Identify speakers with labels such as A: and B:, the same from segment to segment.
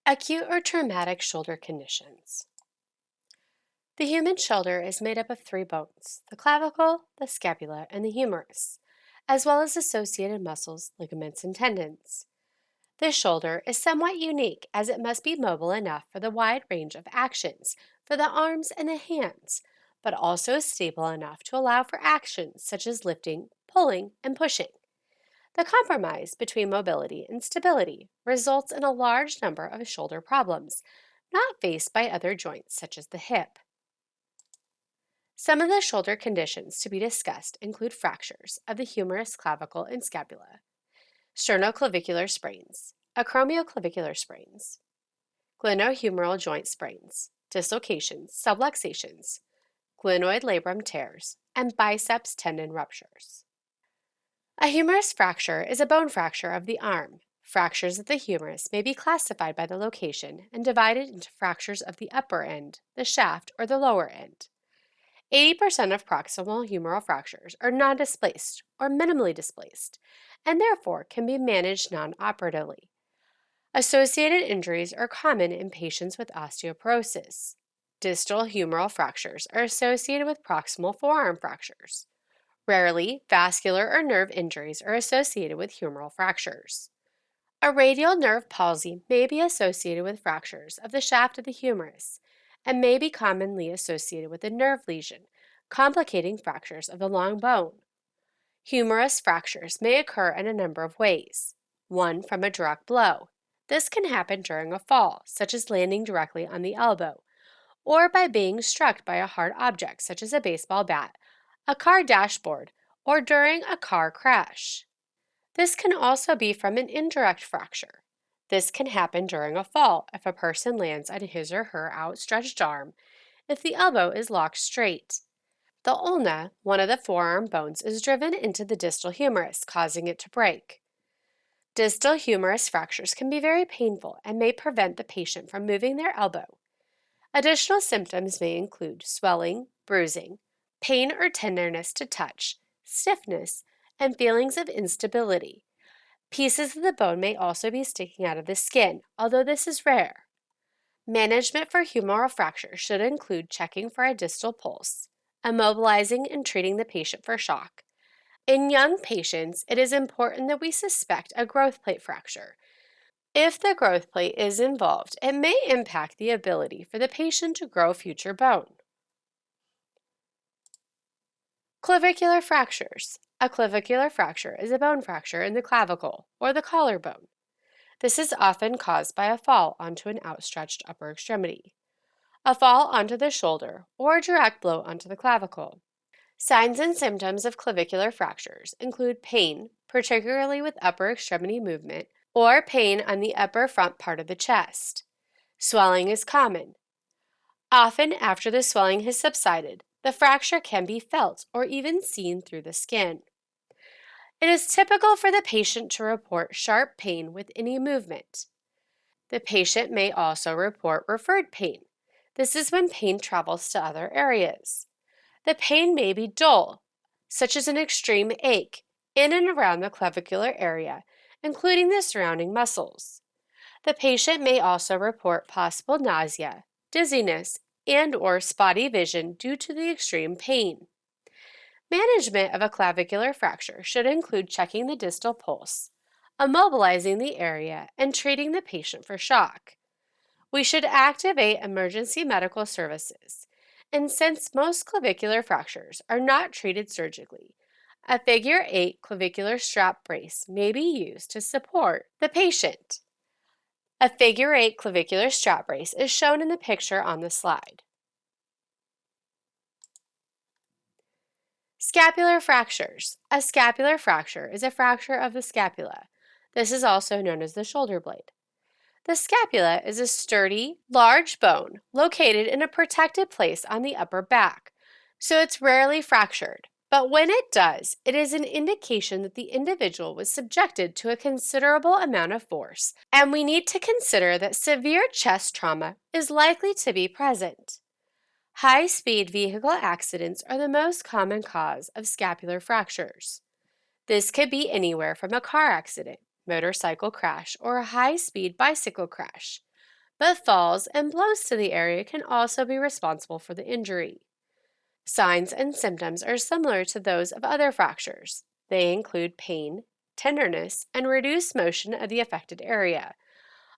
A: Acute or traumatic shoulder conditions. The human shoulder is made up of three bones, the clavicle, the scapula, and the humerus, as well as associated muscles, ligaments, and tendons. The shoulder is somewhat unique as it must be mobile enough for the wide range of actions for the arms and the hands, but also stable enough to allow for actions such as lifting, pulling, and pushing. The compromise between mobility and stability results in a large number of shoulder problems, not faced by other joints such as the hip. Some of the shoulder conditions to be discussed include fractures of the humerus, clavicle, and scapula, sternoclavicular sprains, acromioclavicular sprains, glenohumeral joint sprains, dislocations, subluxations, glenoid labrum tears, and biceps tendon ruptures. A humerus fracture is a bone fracture of the arm. Fractures of the humerus may be classified by the location and divided into fractures of the upper end, the shaft, or the lower end. 80% of proximal humeral fractures are non-displaced or minimally displaced, and therefore can be managed non-operatively. Associated injuries are common in patients with osteoporosis. Distal humeral fractures are associated with proximal forearm fractures. Rarely, vascular or nerve injuries are associated with humeral fractures. A radial nerve palsy may be associated with fractures of the shaft of the humerus and may be commonly associated with a nerve lesion, complicating fractures of the long bone. Humerus fractures may occur in a number of ways. One, from a direct blow. This can happen during a fall, such as landing directly on the elbow, or by being struck by a hard object, such as a baseball bat, a car dashboard, or during a car crash. This can also be from an indirect fracture. This can happen during a fall if a person lands on his or her outstretched arm, if the elbow is locked straight. The ulna, one of the forearm bones, is driven into the distal humerus, causing it to break. Distal humerus fractures can be very painful and may prevent the patient from moving their elbow. Additional symptoms may include swelling, bruising, pain or tenderness to touch, stiffness, and feelings of instability. Pieces of the bone may also be sticking out of the skin, although this is rare. Management for humeral fracture should include checking for a distal pulse, immobilizing and treating the patient for shock. In young patients, it is important that we suspect a growth plate fracture. If the growth plate is involved, it may impact the ability for the patient to grow future bone. Clavicular fractures. A clavicular fracture is a bone fracture in the clavicle or the collarbone. This is often caused by a fall onto an outstretched upper extremity, a fall onto the shoulder, or a direct blow onto the clavicle. Signs and symptoms of clavicular fractures include pain, particularly with upper extremity movement, or pain on the upper front part of the chest. Swelling is common. Often after the swelling has subsided, the fracture can be felt or even seen through the skin. It is typical for the patient to report sharp pain with any movement. The patient may also report referred pain. This is when pain travels to other areas. The pain may be dull, such as an extreme ache, in and around the clavicular area, including the surrounding muscles. The patient may also report possible nausea, dizziness, and/or spotty vision due to the extreme pain. Management of a clavicular fracture should include checking the distal pulse, immobilizing the area, and treating the patient for shock. We should activate emergency medical services, and since most clavicular fractures are not treated surgically, a figure 8 clavicular strap brace may be used to support the patient. A figure 8 clavicular strap brace is shown in the picture on the slide. Scapular fractures. A scapular fracture is a fracture of the scapula. This is also known as the shoulder blade. The scapula is a sturdy, large bone located in a protected place on the upper back, so it's rarely fractured. But when it does, it is an indication that the individual was subjected to a considerable amount of force, and we need to consider that severe chest trauma is likely to be present. High-speed vehicle accidents are the most common cause of scapular fractures. This could be anywhere from a car accident, motorcycle crash, or a high-speed bicycle crash. but falls and blows to the area can also be responsible for the injury. Signs and symptoms are similar to those of other fractures. They include pain, tenderness, and reduced motion of the affected area,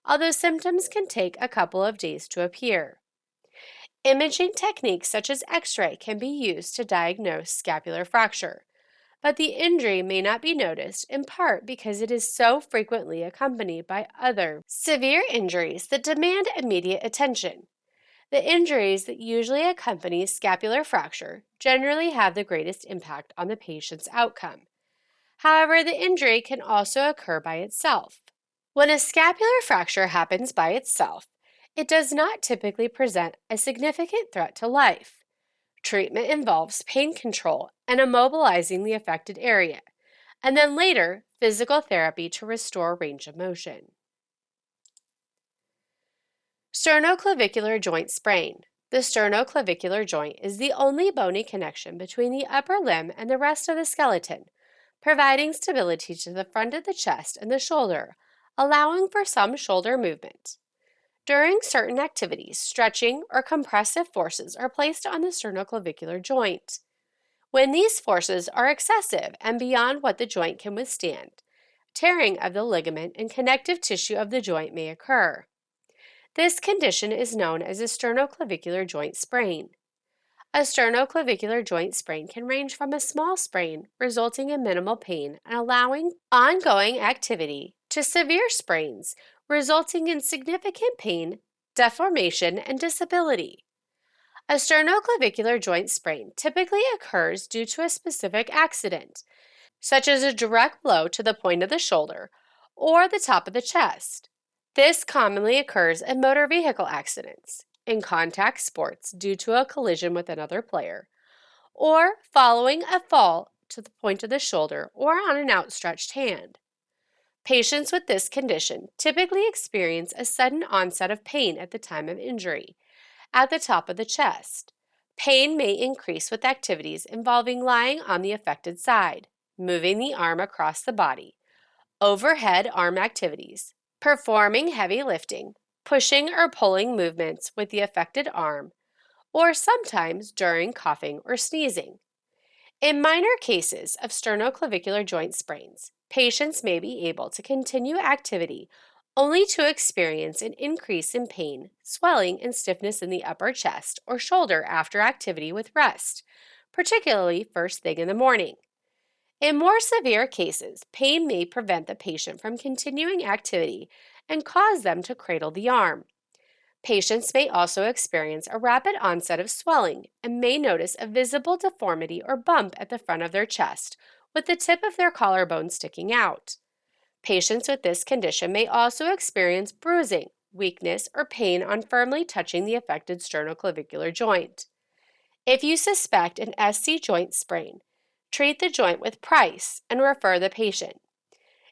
A: although symptoms can take a couple of days to appear. Imaging techniques such as X-ray can be used to diagnose scapular fracture, but the injury may not be noticed in part because it is so frequently accompanied by other severe injuries that demand immediate attention. The injuries that usually accompany scapular fracture generally have the greatest impact on the patient's outcome. However, the injury can also occur by itself. When a scapular fracture happens by itself, it does not typically present a significant threat to life. Treatment involves pain control and immobilizing the affected area, and then later, physical therapy to restore range of motion. Sternoclavicular joint sprain. The sternoclavicular joint is the only bony connection between the upper limb and the rest of the skeleton, providing stability to the front of the chest and the shoulder, allowing for some shoulder movement. During certain activities, stretching or compressive forces are placed on the sternoclavicular joint. When these forces are excessive and beyond what the joint can withstand, tearing of the ligament and connective tissue of the joint may occur. This condition is known as a sternoclavicular joint sprain. A sternoclavicular joint sprain can range from a small sprain resulting in minimal pain and allowing ongoing activity to severe sprains resulting in significant pain, deformation, and disability. A sternoclavicular joint sprain typically occurs due to a specific accident, such as a direct blow to the point of the shoulder or the top of the chest. This commonly occurs in motor vehicle accidents, in contact sports due to a collision with another player, or following a fall to the point of the shoulder or on an outstretched hand. Patients with this condition typically experience a sudden onset of pain at the time of injury, at the top of the chest. Pain may increase with activities involving lying on the affected side, moving the arm across the body, overhead arm activities, performing heavy lifting, pushing or pulling movements with the affected arm, or sometimes during coughing or sneezing. In minor cases of sternoclavicular joint sprains, patients may be able to continue activity only to experience an increase in pain, swelling, and stiffness in the upper chest or shoulder after activity with rest, particularly first thing in the morning. In more severe cases, pain may prevent the patient from continuing activity and cause them to cradle the arm. Patients may also experience a rapid onset of swelling and may notice a visible deformity or bump at the front of their chest, with the tip of their collarbone sticking out. Patients with this condition may also experience bruising, weakness, or pain on firmly touching the affected sternoclavicular joint. If you suspect an SC joint sprain, treat the joint with price and refer the patient.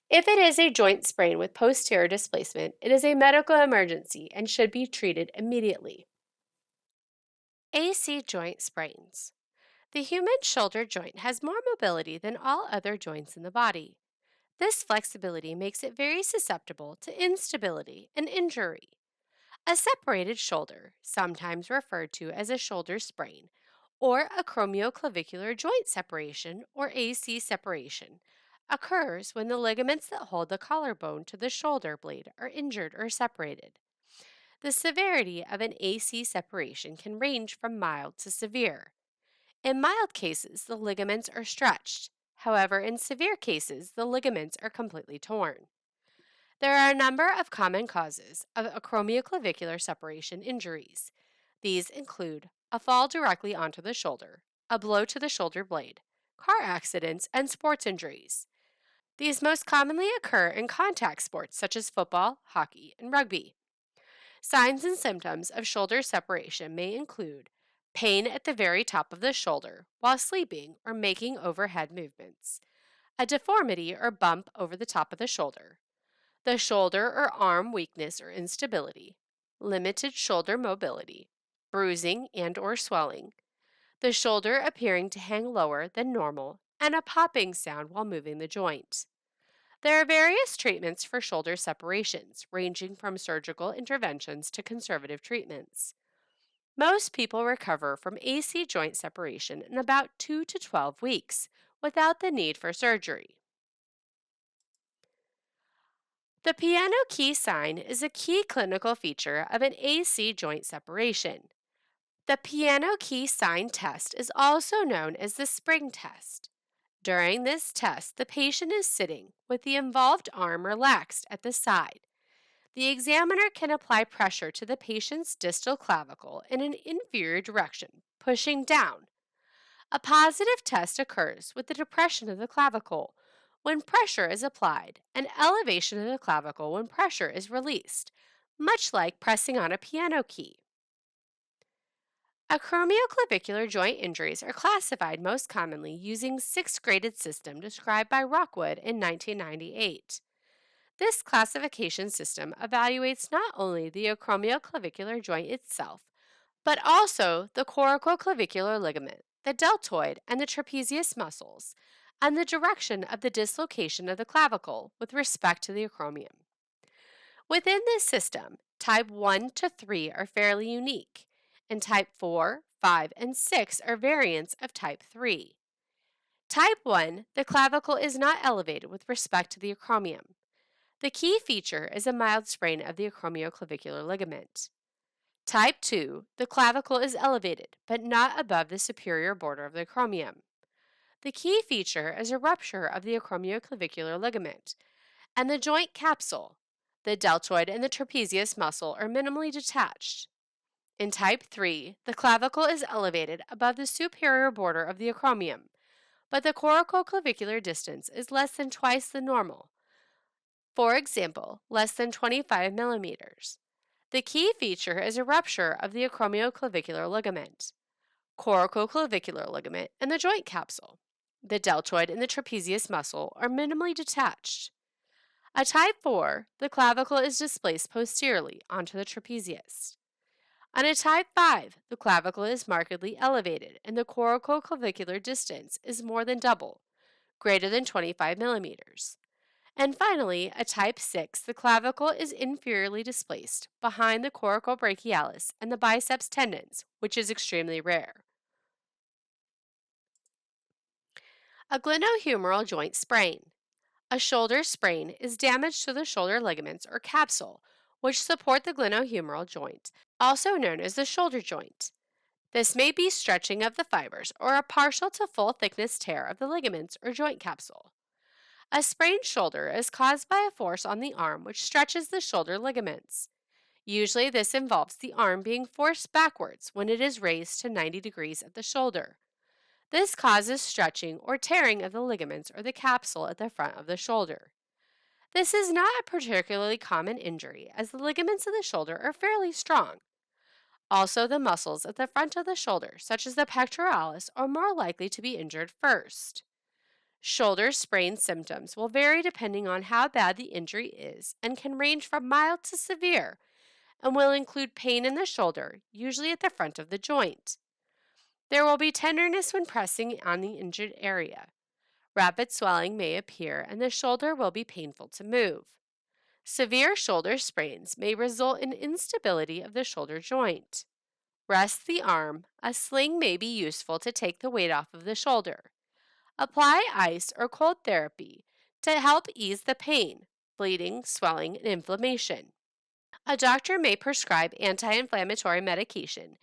A: If it is a joint sprain with posterior displacement, it is a medical emergency and should be treated immediately. AC joint sprains. The human shoulder joint has more mobility than all other joints in the body. This flexibility makes it very susceptible to instability and injury. A separated shoulder, sometimes referred to as a shoulder sprain, or acromioclavicular joint separation or AC separation, occurs when the ligaments that hold the collarbone to the shoulder blade are injured or separated. The severity of an AC separation can range from mild to severe. In mild cases, the ligaments are stretched. However, in severe cases, the ligaments are completely torn. There are a number of common causes of acromioclavicular separation injuries. These include a fall directly onto the shoulder, a blow to the shoulder blade, car accidents, and sports injuries. These most commonly occur in contact sports such as football, hockey, and rugby. Signs and symptoms of shoulder separation may include pain at the very top of the shoulder while sleeping or making overhead movements, a deformity or bump over the top of the shoulder or arm weakness or instability, limited shoulder mobility, bruising and or swelling, the shoulder appearing to hang lower than normal, and a popping sound while moving the joint. There are various treatments for shoulder separations, ranging from surgical interventions to conservative treatments. Most people recover from AC joint separation in about 2 to 12 weeks without the need for surgery. The piano key sign is a key clinical feature of an AC joint separation. The piano key sign test is also known as the spring test. During this test, the patient is sitting with the involved arm relaxed at the side. The examiner can apply pressure to the patient's distal clavicle in an inferior direction, pushing down. A positive test occurs with the depression of the clavicle when pressure is applied and elevation of the clavicle when pressure is released, much like pressing on a piano key. Acromioclavicular joint injuries are classified most commonly using six-graded system described by Rockwood in 1998. This classification system evaluates not only the acromioclavicular joint itself, but also the coracoclavicular ligament, the deltoid, and the trapezius muscles, and the direction of the dislocation of the clavicle with respect to the acromion. Within this system, type 1 to 3 are fairly unique, and type 4, 5, and 6 are variants of type 3. Type 1, the clavicle is not elevated with respect to the acromion. The key feature is a mild sprain of the acromioclavicular ligament. Type 2, the clavicle is elevated, but not above the superior border of the acromion. The key feature is a rupture of the acromioclavicular ligament, and the joint capsule, the deltoid and the trapezius muscle are minimally detached. In type 3, the clavicle is elevated above the superior border of the acromion, but the coracoclavicular distance is less than twice the normal. For example, less than 25 millimeters. The key feature is a rupture of the acromioclavicular ligament, coracoclavicular ligament, and the joint capsule. The deltoid and the trapezius muscle are minimally detached. A type 4, the clavicle is displaced posteriorly onto the trapezius. On a type 5, the clavicle is markedly elevated and the coracoclavicular distance is more than double, greater than 25 millimeters. And finally, a type 6, the clavicle is inferiorly displaced behind the coracobrachialis and the biceps tendons, which is extremely rare. A glenohumeral joint sprain. A shoulder sprain is damage to the shoulder ligaments or capsule, which support the glenohumeral joint, also known as the shoulder joint. This may be stretching of the fibers or a partial to full thickness tear of the ligaments or joint capsule. A sprained shoulder is caused by a force on the arm which stretches the shoulder ligaments. Usually, this involves the arm being forced backwards when it is raised to 90 degrees at the shoulder. This causes stretching or tearing of the ligaments or the capsule at the front of the shoulder. This is not a particularly common injury as the ligaments of the shoulder are fairly strong. Also, the muscles at the front of the shoulder, such as the pectoralis, are more likely to be injured first. Shoulder sprain symptoms will vary depending on how bad the injury is and can range from mild to severe and will include pain in the shoulder, usually at the front of the joint. There will be tenderness when pressing on the injured area. Rapid swelling may appear and the shoulder will be painful to move. Severe shoulder sprains may result in instability of the shoulder joint. Rest the arm. A sling may be useful to take the weight off of the shoulder. Apply ice or cold therapy to help ease the pain, bleeding, swelling, and inflammation. A doctor may prescribe anti-inflammatory medication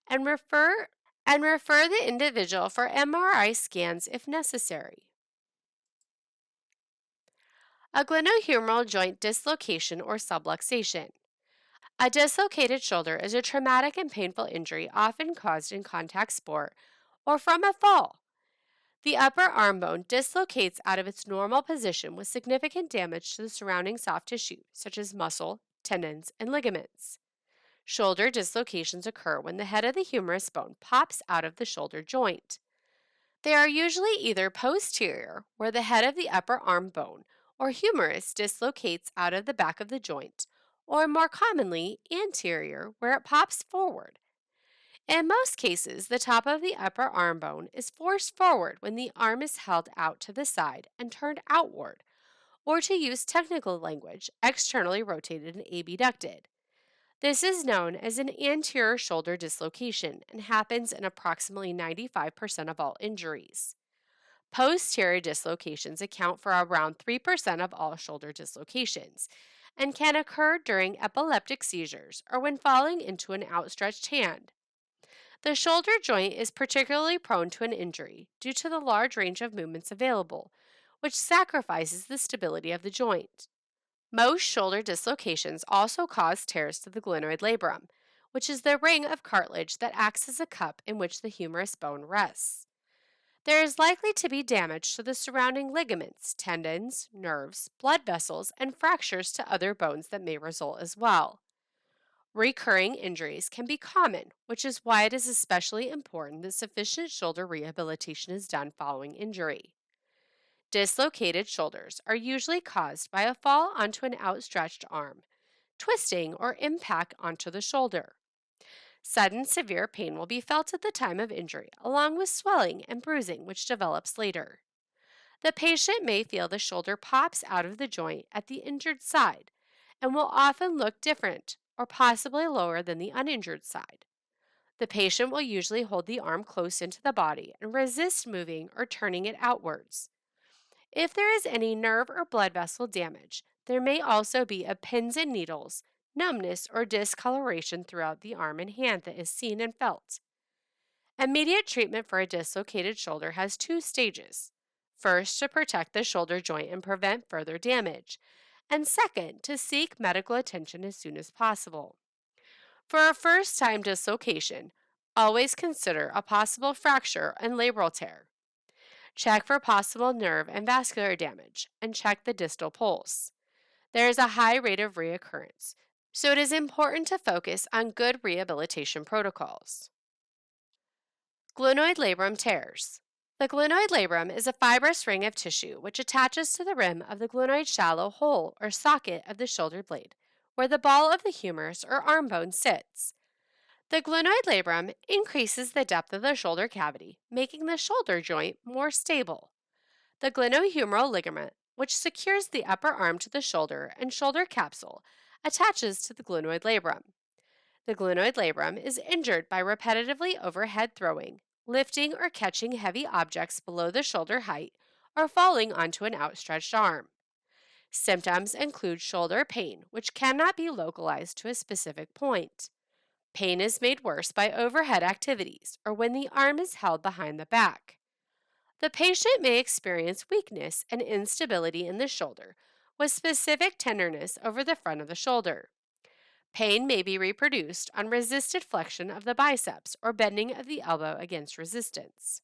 A: and refer the individual for MRI scans if necessary. A glenohumeral joint dislocation or subluxation. A dislocated shoulder is a traumatic and painful injury often caused in contact sport or from a fall. The upper arm bone dislocates out of its normal position with significant damage to the surrounding soft tissue, such as muscle, tendons, and ligaments. Shoulder dislocations occur when the head of the humerus bone pops out of the shoulder joint. They are usually either posterior, where the head of the upper arm bone or humerus dislocates out of the back of the joint, or more commonly, anterior, where it pops forward. In most cases, the top of the upper arm bone is forced forward when the arm is held out to the side and turned outward, or to use technical language, externally rotated and abducted. This is known as an anterior shoulder dislocation and happens in approximately 95% of all injuries. Posterior dislocations account for around 3% of all shoulder dislocations and can occur during epileptic seizures or when falling into an outstretched hand. The shoulder joint is particularly prone to an injury due to the large range of movements available, which sacrifices the stability of the joint. Most shoulder dislocations also cause tears to the glenoid labrum, which is the ring of cartilage that acts as a cup in which the humerus bone rests. There is likely to be damage to the surrounding ligaments, tendons, nerves, blood vessels, and fractures to other bones that may result as well. Recurring injuries can be common, which is why it is especially important that sufficient shoulder rehabilitation is done following injury. Dislocated shoulders are usually caused by a fall onto an outstretched arm, twisting, or impact onto the shoulder. Sudden severe pain will be felt at the time of injury, along with swelling and bruising, which develops later. The patient may feel the shoulder pops out of the joint at the injured side and will often look different or possibly lower than the uninjured side. The patient will usually hold the arm close into the body and resist moving or turning it outwards. If there is any nerve or blood vessel damage, there may also be a pins and needles, numbness, or discoloration throughout the arm and hand that is seen and felt. Immediate treatment for a dislocated shoulder has two stages. First, to protect the shoulder joint and prevent further damage, and second, to seek medical attention as soon as possible. For a first time dislocation, always consider a possible fracture and labral tear. Check for possible nerve and vascular damage, and check the distal pulse. There is a high rate of reoccurrence, so it is important to focus on good rehabilitation protocols. Glenoid labrum tears. The glenoid labrum is a fibrous ring of tissue which attaches to the rim of the glenoid shallow hole or socket of the shoulder blade, where the ball of the humerus or arm bone sits. The glenoid labrum increases the depth of the shoulder cavity, making the shoulder joint more stable. The glenohumeral ligament, which secures the upper arm to the shoulder and shoulder capsule, attaches to the glenoid labrum. The glenoid labrum is injured by repetitively overhead throwing, lifting or catching heavy objects below the shoulder height, or falling onto an outstretched arm. Symptoms include shoulder pain, which cannot be localized to a specific point. Pain is made worse by overhead activities or when the arm is held behind the back. The patient may experience weakness and instability in the shoulder, with specific tenderness over the front of the shoulder. Pain may be reproduced on resisted flexion of the biceps or bending of the elbow against resistance.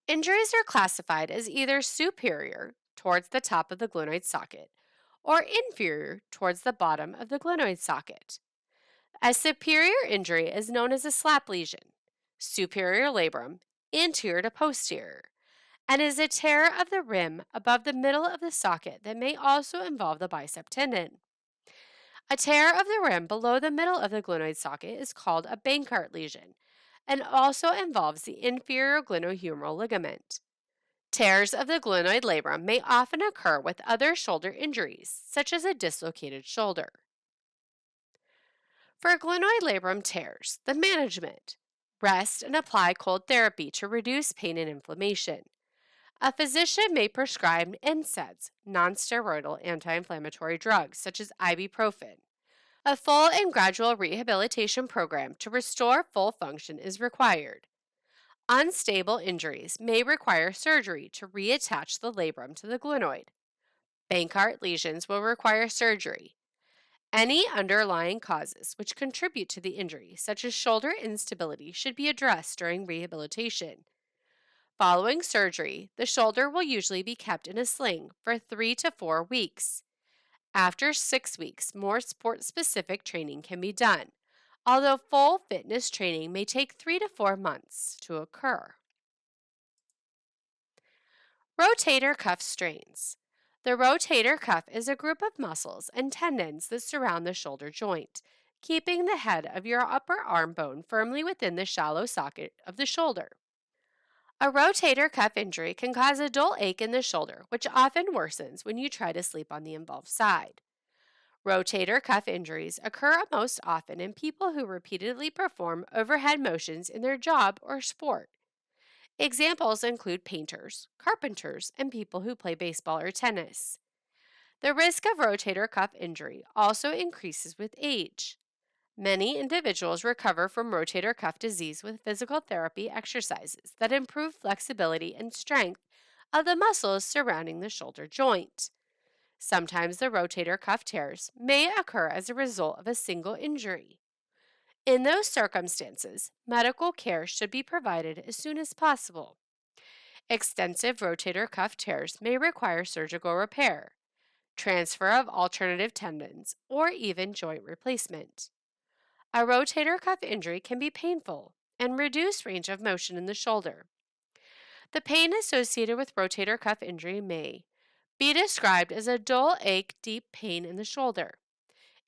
A: Injuries are classified as either superior, towards the top of the glenoid socket, or inferior, towards the bottom of the glenoid socket. A superior injury is known as a slap lesion, superior labrum, anterior to posterior, and is a tear of the rim above the middle of the socket that may also involve the bicep tendon. A tear of the rim below the middle of the glenoid socket is called a Bankart lesion and also involves the inferior glenohumeral ligament. Tears of the glenoid labrum may often occur with other shoulder injuries, such as a dislocated shoulder. For glenoid labrum tears, the management: rest and apply cold therapy to reduce pain and inflammation. A physician may prescribe NSAIDs, nonsteroidal anti-inflammatory drugs such as ibuprofen. A full and gradual rehabilitation program to restore full function is required. Unstable injuries may require surgery to reattach the labrum to the glenoid. Bankart lesions will require surgery. Any underlying causes which contribute to the injury, such as shoulder instability, should be addressed during rehabilitation. Following surgery, the shoulder will usually be kept in a sling for 3 to 4 weeks. After 6 weeks, more sport-specific training can be done, although full fitness training may take 3 to 4 months to occur. Rotator cuff strains. The rotator cuff is a group of muscles and tendons that surround the shoulder joint, keeping the head of your upper arm bone firmly within the shallow socket of the shoulder. A rotator cuff injury can cause a dull ache in the shoulder, which often worsens when you try to sleep on the involved side. Rotator cuff injuries occur most often in people who repeatedly perform overhead motions in their job or sport. Examples include painters, carpenters, and people who play baseball or tennis. The risk of rotator cuff injury also increases with age. Many individuals recover from rotator cuff disease with physical therapy exercises that improve flexibility and strength of the muscles surrounding the shoulder joint. Sometimes the rotator cuff tears may occur as a result of a single injury. In those circumstances, medical care should be provided as soon as possible. Extensive rotator cuff tears may require surgical repair, transfer of alternative tendons, or even joint replacement. A rotator cuff injury can be painful and reduce range of motion in the shoulder. The pain associated with rotator cuff injury may be described as a dull ache, deep pain in the shoulder.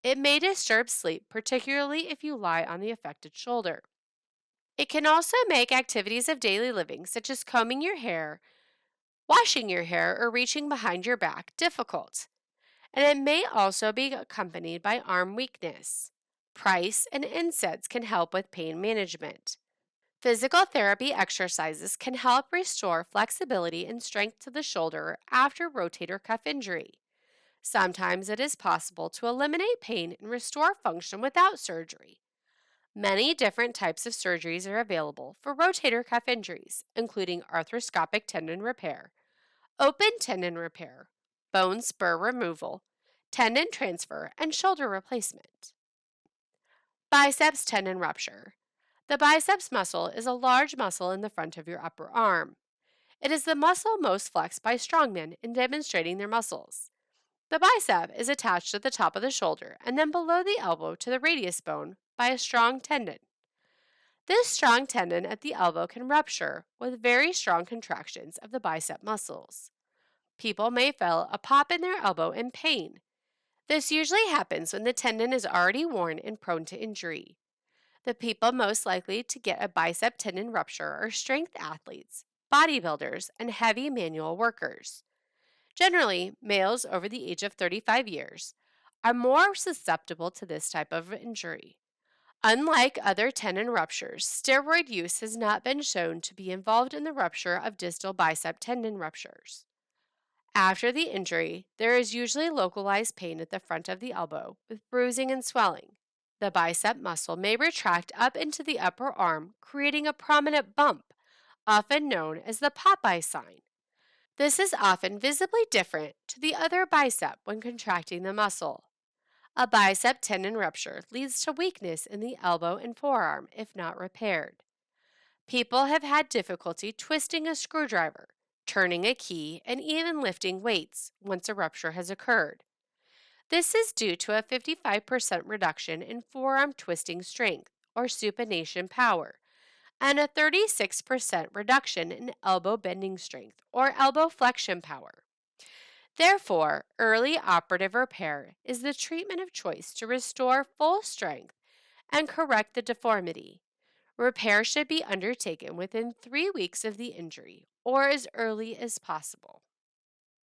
A: It may disturb sleep, particularly if you lie on the affected shoulder. It can also make activities of daily living, such as combing your hair, washing your hair, or reaching behind your back, difficult. And it may also be accompanied by arm weakness. Price and NSAIDs can help with pain management. Physical therapy exercises can help restore flexibility and strength to the shoulder after rotator cuff injury. Sometimes it is possible to eliminate pain and restore function without surgery. Many different types of surgeries are available for rotator cuff injuries, including arthroscopic tendon repair, open tendon repair, bone spur removal, tendon transfer, and shoulder replacement. Biceps tendon rupture. The biceps muscle is a large muscle in the front of your upper arm. It is the muscle most flexed by strongmen in demonstrating their muscles. The bicep is attached at the top of the shoulder and then below the elbow to the radius bone by a strong tendon. This strong tendon at the elbow can rupture with very strong contractions of the bicep muscles. People may feel a pop in their elbow in pain. This usually happens when the tendon is already worn and prone to injury. The people most likely to get a bicep tendon rupture are strength athletes, bodybuilders, and heavy manual workers. Generally, males over the age of 35 years are more susceptible to this type of injury. Unlike other tendon ruptures, steroid use has not been shown to be involved in the rupture of distal bicep tendon ruptures. After the injury, there is usually localized pain at the front of the elbow with bruising and swelling. The bicep muscle may retract up into the upper arm, creating a prominent bump, often known as the Popeye sign. This is often visibly different to the other bicep when contracting the muscle. A bicep tendon rupture leads to weakness in the elbow and forearm if not repaired. People have had difficulty twisting a screwdriver, turning a key, and even lifting weights once a rupture has occurred. This is due to a 55% reduction in forearm twisting strength, or supination power, and a 36% reduction in elbow bending strength, or elbow flexion power. Therefore, early operative repair is the treatment of choice to restore full strength and correct the deformity. Repair should be undertaken within 3 weeks of the injury or as early as possible.